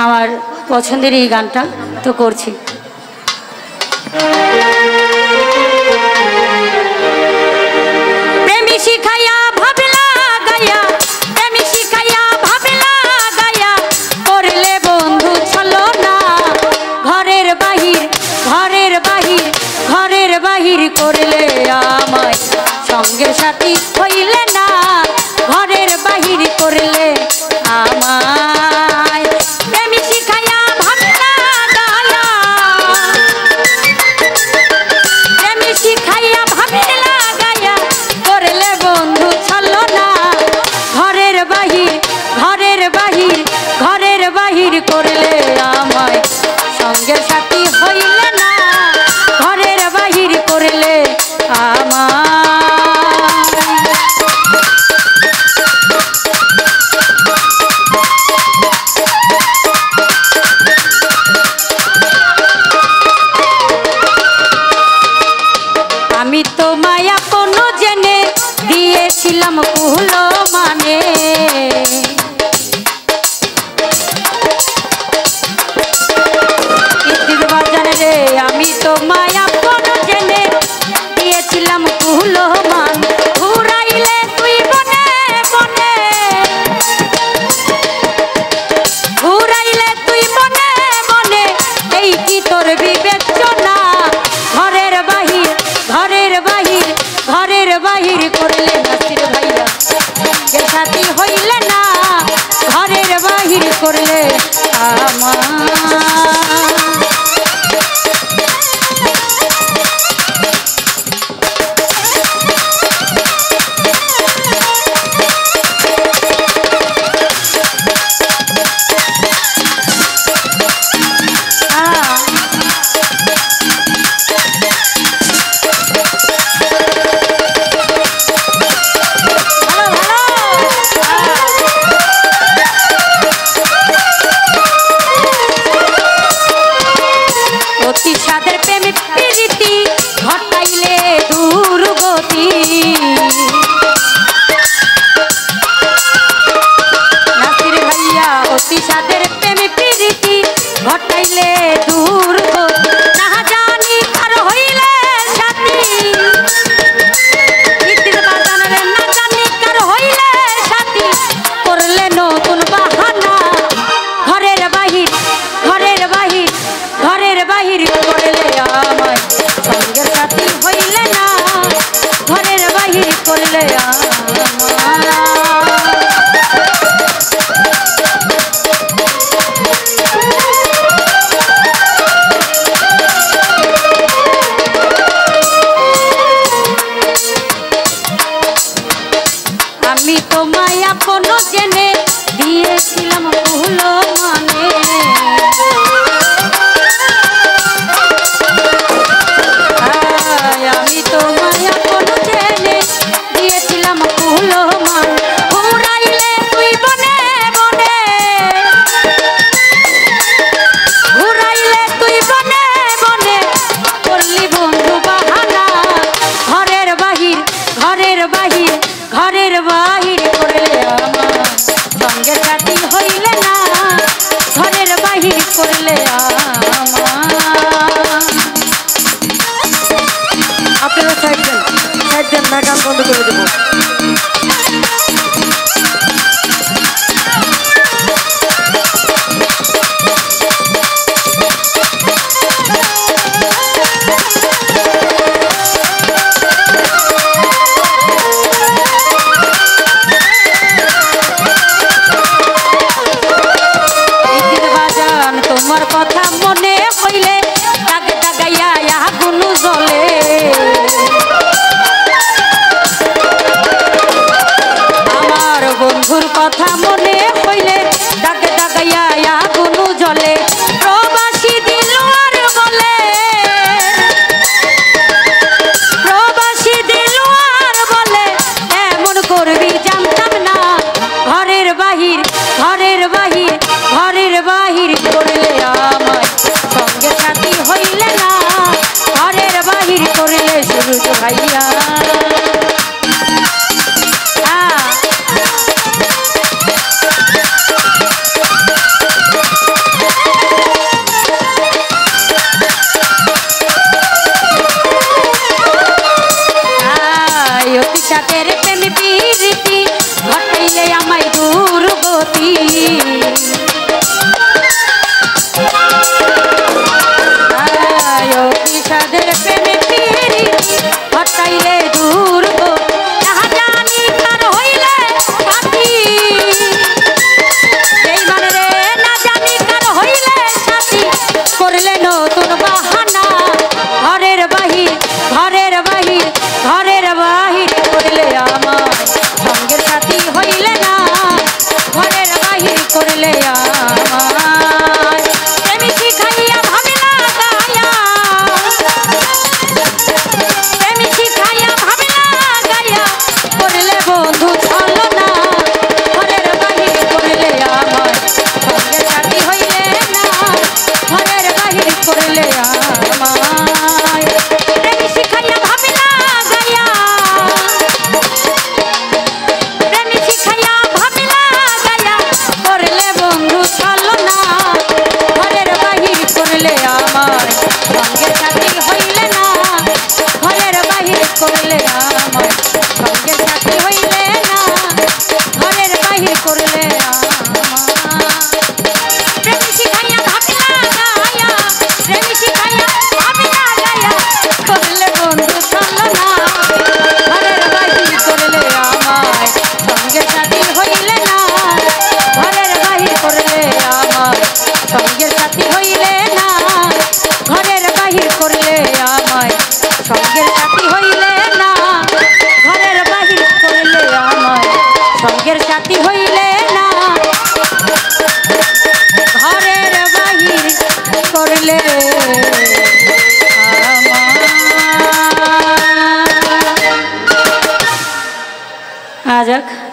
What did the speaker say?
আমার পছন্দের এই গানটা তো করছি। প্রেমী শিখাইয়া ভাবলা গায়া, প্রেমী শিখাইয়া ভাবলা গায়া, করলে বন্ধু চলো না ঘরের বাহির, ঘরের বাহির, ঘরের বাহির করলে আমায় সঙ্গে সাথী হইলে না, ঘরের বাহির করলে আমায়। প্রেমী শিখাইয়া ভাবলা গায়া, প্রেমী শিখাইয়া ভাবলা গায়া, করলে বন্ধু চলো না ঘরের বাহির, ঘরের বাহির, ঘরের বাহির করলে আমায় সঙ্গে সাথী হইলে না, ঘরের বাহির করলে আমায়। আমি তো মায়া কোনো জেনে দিয়েছিলাম কুলো মানে, বাজারে রে আমি তো মায়া কোনো জেনে দিয়েছিলাম কুলো মান, ঘুরাইলে তুই বনে বনে, ঘুরাইলে তুই বনে বনে, এই কি তোর বিবেচনা, ঘরের বাহির, ঘরের বাহির, ঘরের বাহির করলে নাসির ভাইয়া এর সাথী হইলে না, ঘরের বাহির করলে আমার। সাদের প্রেমে প্রীতি ঘটাইলে দুর্গতি, না জানি কার হইলে সাথী, ইতির বাজারে না জানি কার হইলে সাথী, করলে নতুন বাহানা, ঘরের বাহির, ঘরের বাহির, ঘরের বাহির করলে আমায় সঙ্গে সাথী হইলে না, ঘরের বাহির করলে আমায়। আমি তো মায়া কোনো জেনে দিয়েছিলাম কুলো মানে, আমি তো মায়া কোনো জেনে দিয়েছিলাম কুলো মান, ঘুরাইলে তুই বনে বনে, ঘুরাইলে তুই বনে বনে, করলি বন্ধু বাহানা, ঘরের বাহির, ঘরের বাহির, ঘরের বাহির করলে আমার সঙ্গে সাথী হইলে না, ঘরের বাহির করলে আমার। আপনারা সাইড দেন, সাইড দেন না, গান বন্ধ করে দেবো। তোমার কথা মনে হইলে দাগে দাগাইয়া আগুন জ্বলে, নেওয়া যাক।